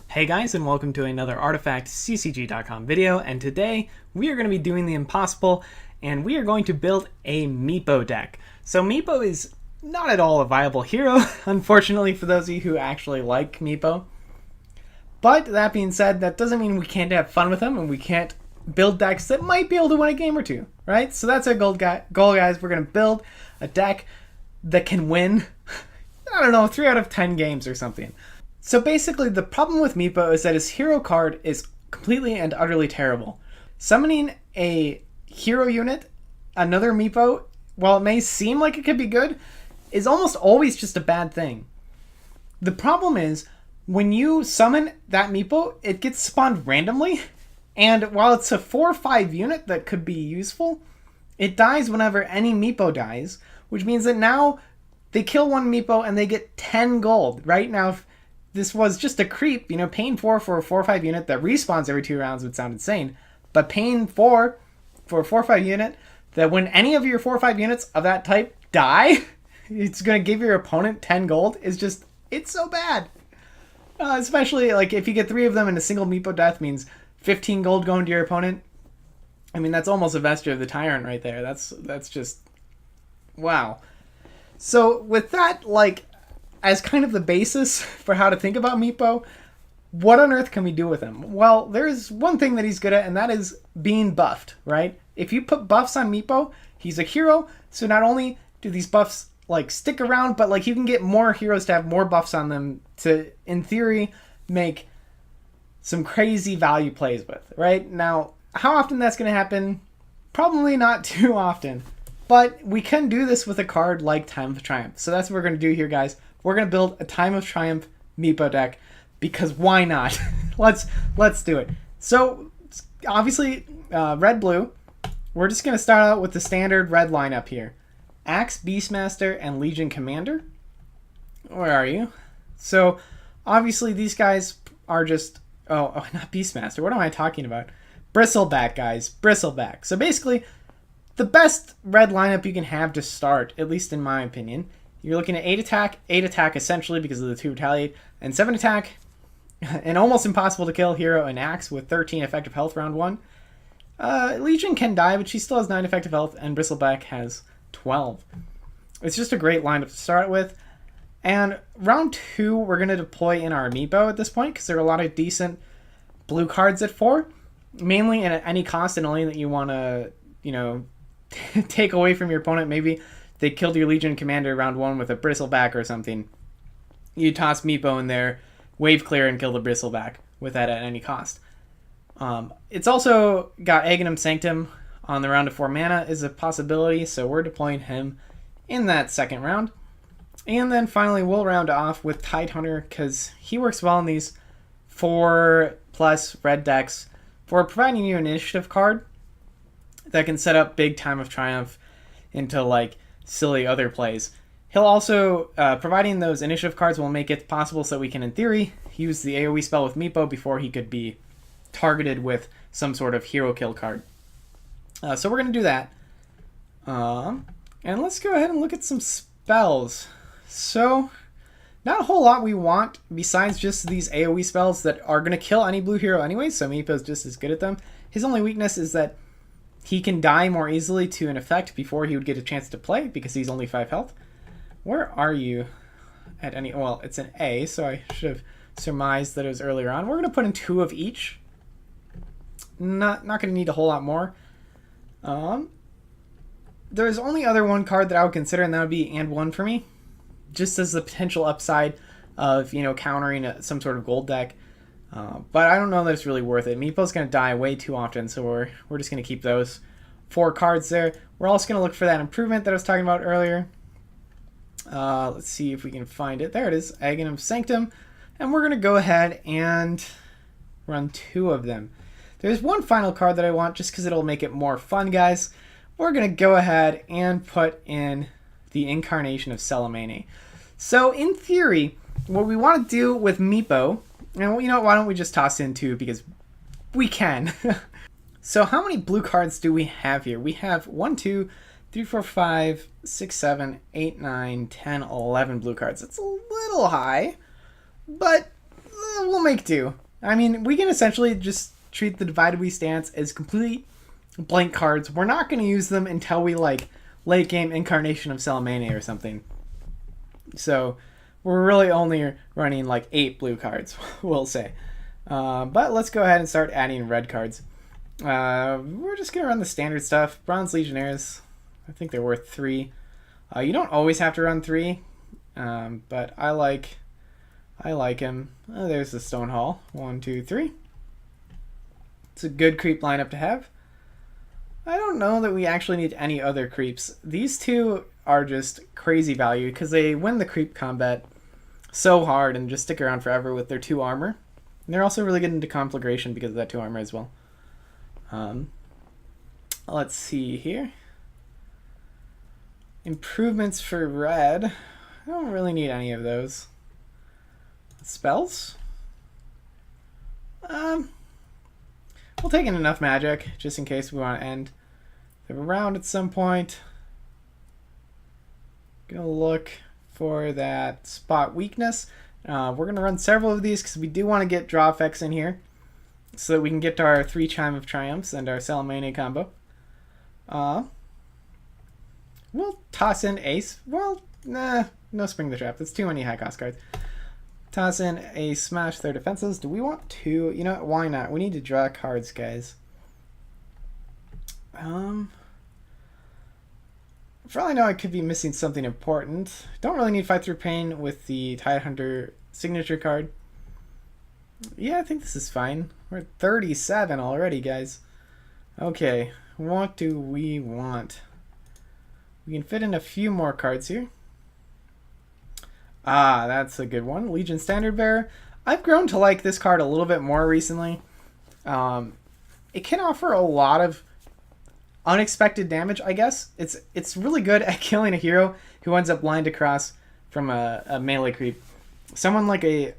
Hey guys, and welcome to another ArtifactCCG.com video, and today we are going to be doing the impossible, and we are going to build a Meepo deck. So Meepo is not at all a viable hero, unfortunately, for those of you who actually like Meepo. But that being said, that doesn't mean we can't have fun with them, and we can't build decks that might be able to win a game or two, right? So that's our goal, guys. We're going to build a deck that can win, I don't know, 3 out of 10 games or something. So basically, the problem with Meepo is that his hero card is completely and utterly terrible. Summoning a hero unit, another Meepo, while it may seem like it could be good, is almost always just a bad thing. The problem is, when you summon that Meepo, it gets spawned randomly, and while it's a 4 or 5 unit that could be useful, it dies whenever any Meepo dies, which means that now they kill one Meepo and they get 10 gold. Right now, if this was just a creep, paying 4 for a 4 or 5 unit that respawns every 2 rounds would sound insane, but paying 4 for a 4 or 5 unit that when any of your 4 or 5 units of that type die, it's going to give your opponent 10 gold is just, it's so bad. Especially like if you get 3 of them and a single Meepo death means 15 gold going to your opponent. I mean, that's almost a vesture of the Tyrant right there. That's just, wow. So with that, like, as kind of the basis for how to think about Meepo, what on earth can we do with him? Well, there's one thing that he's good at, and that is being buffed, right? If you put buffs on Meepo, he's a hero, so not only do these buffs like stick around, but like you can get more heroes to have more buffs on them to, in theory, make some crazy value plays with, right? Now, how often that's going to happen? Probably not too often, but we can do this with a card like Time of Triumph. So that's what we're going to do here, guys. We're going to build a Time of Triumph Meepo deck because why not? let's do it. So obviously, red-blue, we're just going to start out with the standard red lineup here. Axe, Beastmaster, and Legion Commander. Where are you? So obviously these guys are just, oh, not Beastmaster. What am I talking about? Bristleback, guys. Bristleback. So basically, the best red lineup you can have to start, at least in my opinion. You're looking at 8 attack essentially because of the 2 retaliate, and 7 attack, an almost impossible to kill hero and Axe with 13 effective health round 1. Legion can die, but she still has 9 effective health, and Bristleback has 12. It's just a great lineup to start with. And round 2, we're going to deploy in our Meepo at this point because there are a lot of decent blue cards at 4, mainly at any cost and only that you want to, take away from your opponent. Maybe they killed your Legion Commander round 1 with a Bristleback or something. You toss Meepo in there, wave clear, and kill the Bristleback with that at any cost. It's also got Aghanim Sanctum on the round of 4 mana is a possibility, so we're deploying him in that second round. And then finally, we'll round off with Tidehunter because he works well in these 4+ red decks for providing you an initiative card that can set up big Time of Triumph into like silly other plays. He'll also, providing those initiative cards will make it possible so we can, in theory, use the AoE spell with Meepo before he could be targeted with some sort of hero kill card. So we're going to do that. And let's go ahead and look at some spells. So, not a whole lot we want besides just these AoE spells that are going to kill any blue hero anyway, so Meepo's just as good at them. His only weakness is that he can die more easily to an effect before he would get a chance to play because he's only 5 health. Where are you at any... Well, it's an A, so I should have surmised that it was earlier on. We're going to put in 2 of each. Not going to need a whole lot more. There's only other one card that I would consider, and that would be and 1 for me. Just as the potential upside of, countering some sort of gold deck. But I don't know that it's really worth it. Meepo's going to die way too often, so we're just going to keep those 4 cards there. We're also going to look for that improvement that I was talking about earlier. Let's see if we can find it. There it is, Aghanim Sanctum. And we're going to go ahead and run 2 of them. There's one final card that I want just because it'll make it more fun, guys. We're going to go ahead and put in the Incarnation of Salamene. So, in theory, what we want to do with Meepo, and why don't we just toss in 2 because we can. So how many blue cards do we have here? We have 1, 2, 3, 4, 5, 6, 7, 8, 9, 10, 11 blue cards. It's a little high. but we'll make do. I mean, we can essentially just treat the Divided We Stance as complete blank cards. We're not going to use them until we, like, late game Incarnation of Salamania or something. So we're really only running like 8 blue cards, we'll say. But let's go ahead and start adding red cards. We're just going to run the standard stuff. Bronze Legionnaires, I think they're worth 3. You don't always have to run 3, but I like him. Oh, there's the Stone Hall. 1, 2, 3. It's a good creep lineup to have. I don't know that we actually need any other creeps. These two are just crazy value because they win the creep combat so hard and just stick around forever with their 2 armor. And they're also really good into conflagration because of that 2 armor as well. Let's see here. Improvements for red. I don't really need any of those. Spells? We'll take in enough magic just in case we want to end the round at some point. Gonna look for that spot weakness. We're gonna run several of these because we do want to get draw effects in here so that we can get to our 3 Chime of Triumphs and our Salamania combo. We'll toss in Ace. Well, nah, no Spring the Trap. That's too many high cost cards. Toss in a Smash their defenses. Do we want to? You know what? Why not? We need to draw cards, guys. Probably know I could be missing something important. Don't really need Fight Through Pain with the Tidehunter signature card. Yeah, I think this is fine. We're at 37 already, guys. Okay, what do we want? We can fit in a few more cards here. Ah, that's a good one. Legion Standard Bearer. I've grown to like this card a little bit more recently. It can offer a lot of unexpected damage, I guess. It's really good at killing a hero who ends up blind across from a melee creep. Someone like a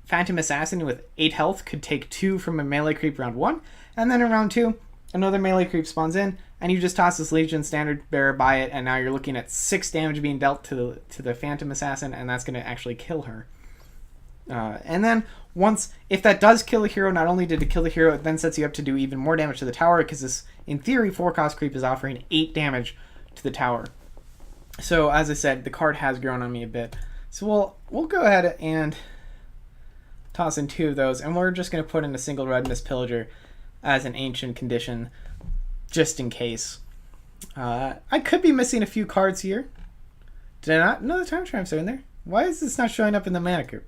Phantom Assassin with 8 health could take 2 from a melee creep round 1, and then in round 2, another melee creep spawns in, and you just toss this Legion Standard Bearer by it, and now you're looking at 6 damage being dealt to the Phantom Assassin, and that's going to actually kill her. And then if that does kill a hero, not only did it kill the hero, it then sets you up to do even more damage to the tower, because this, in theory, 4-cost creep is offering 8 damage to the tower. So, as I said, the card has grown on me a bit. So we'll go ahead and toss in 2 of those, and we're just going to put in a single red Miss Pillager as an ancient condition, just in case. I could be missing a few cards here. Did I not? No, the Time Triumphs are in there. Why is this not showing up in the mana curve?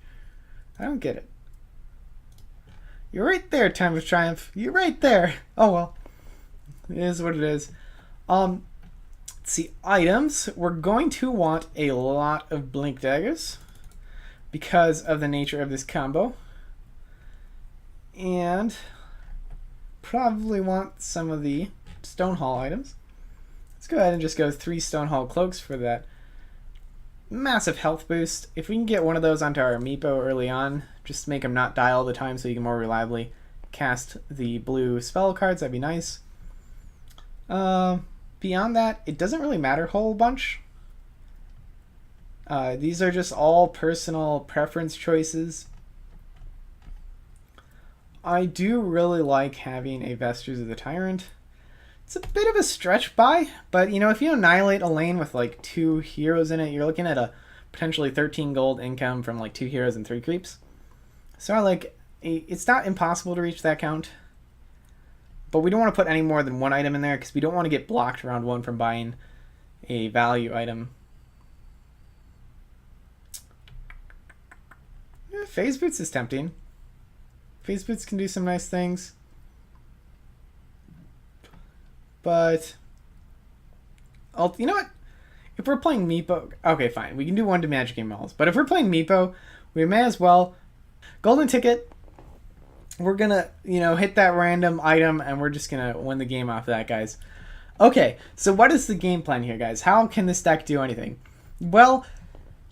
I don't get it. You're right there, Time of Triumph. You're right there. Oh well. It is what it is. Let's see, items. We're going to want a lot of Blink Daggers because of the nature of this combo. And probably want some of the Stonehall items. Let's go ahead and just go 3 Stonehall Cloaks for that massive health boost. If we can get one of those onto our Meepo early on, just make him not die all the time so you can more reliably cast the blue spell cards, that'd be nice. Beyond that, it doesn't really matter a whole bunch. These are just all personal preference choices. I do really like having a Vestures of the Tyrant. It's a bit of a stretch buy, but you know, if you annihilate a lane with like 2 heroes in it, you're looking at a potentially 13 gold income from like 2 heroes and 3 creeps. So I like, it's not impossible to reach that count, but we don't want to put any more than 1 item in there because we don't want to get blocked round 1 from buying a value item. Phase Boots is tempting. Phase Boots can do some nice things. But, you know what? If we're playing Meepo, okay, fine. We can do 1 to Magic Game Malls. But if we're playing Meepo, we may as well. Golden Ticket, we're going to, hit that random item, and we're just going to win the game off of that, guys. Okay, so what is the game plan here, guys? How can this deck do anything? Well,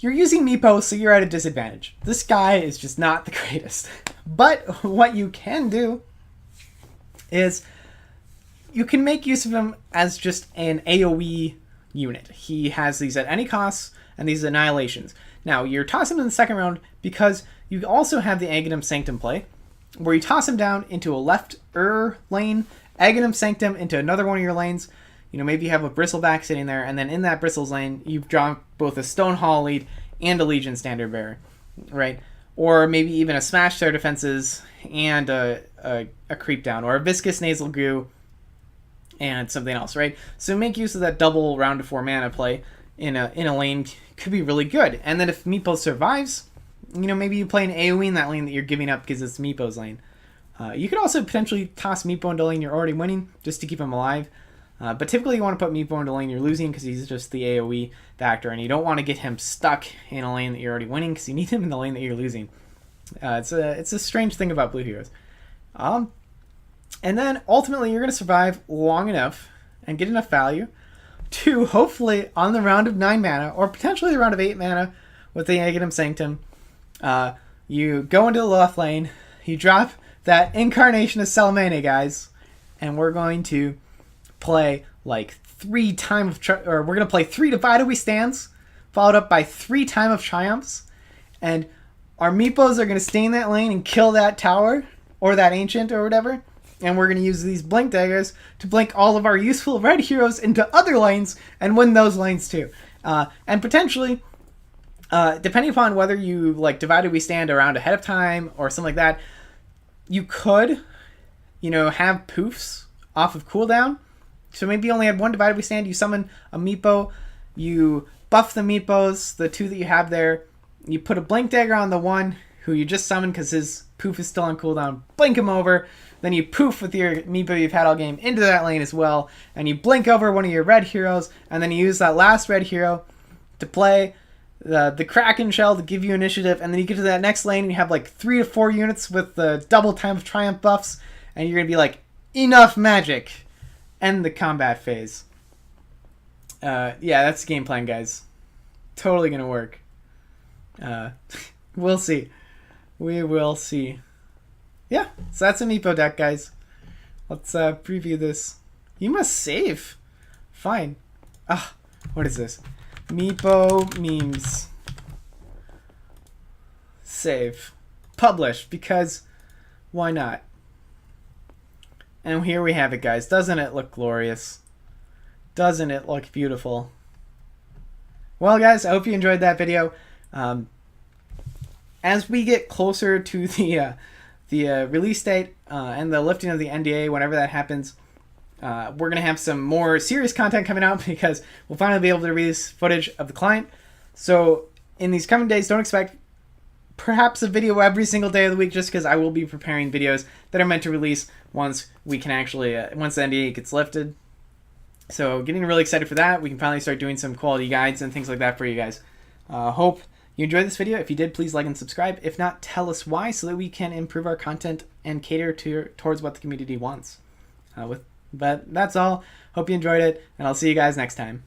you're using Meepo, so you're at a disadvantage. This guy is just not the greatest. But what you can do is you can make use of him as just an AoE unit. He has these at any cost, and these Annihilations. Now, you're tossing them in the second round because you also have the Aghanim Sanctum play, where you toss them down into a left lane, Aghanim Sanctum into another one of your lanes. You know, maybe you have a Bristleback sitting there, and then in that Bristles lane, you draw both a Stone Hall lead and a Legion Standard Bearer, right? Or maybe even a Smash their defenses and a Creep Down, or a Viscous Nasal Goo and something else, right? So make use of that double round to 4 mana play in a lane could be really good. And then if Meepo survives, you know, maybe you play an AoE in that lane that you're giving up because it's Meepo's lane. You could also potentially toss Meepo into a lane you're already winning just to keep him alive. But typically you want to put Meepo into a lane you're losing because he's just the AoE factor, and you don't want to get him stuck in a lane that you're already winning because you need him in the lane that you're losing. It's a strange thing about blue heroes. And then ultimately you're going to survive long enough and get enough value to hopefully on the round of 9 mana or potentially the round of 8 mana with the Aghanim Sanctum, you go into the left lane, you drop that Incarnation of Salamene, guys, and we're going to play like 3 we're going to play 3 Divided We Stands followed up by 3 Time of Triumphs, and our Meepos are going to stay in that lane and kill that tower or that ancient or whatever. And we're going to use these blink daggers to blink all of our useful red heroes into other lanes and win those lanes too. And potentially, depending upon whether you like Divided We Stand around ahead of time or something like that, you could, you know, have poofs off of cooldown. So maybe you only have 1 Divided We Stand, you summon a Meepo, you buff the Meepos, the 2 that you have there, you put a blink dagger on the one who you just summoned because his poof is still on cooldown, blink him over, then you poof with your Meepo you've had all game into that lane as well, and you blink over one of your red heroes, and then you use that last red hero to play the Kraken Shell to give you initiative, and then you get to that next lane and you have like 3 to 4 units with the double Time of Triumph buffs, and you're going to be like, enough magic! End the combat phase. Yeah, that's the game plan, guys. Totally going to work. We'll see. We will see. Yeah, so that's a Meepo deck, guys. Let's preview this. You must save. Fine. What is this? Meepo memes. Save. Publish, because why not? And here we have it, guys. Doesn't it look glorious? Doesn't it look beautiful? Well, guys, I hope you enjoyed that video. As we get closer to the release date and the lifting of the NDA, whenever that happens, we're going to have some more serious content coming out because we'll finally be able to release footage of the client. So in these coming days, don't expect perhaps a video every single day of the week, just because I will be preparing videos that are meant to release once we can actually, once the NDA gets lifted. So getting really excited for that. We can finally start doing some quality guides and things like that for you guys. Hope you enjoyed this video. If you did, please like and subscribe. If not, tell us why so that we can improve our content and cater towards what the community wants. But that's all. Hope you enjoyed it, and I'll see you guys next time.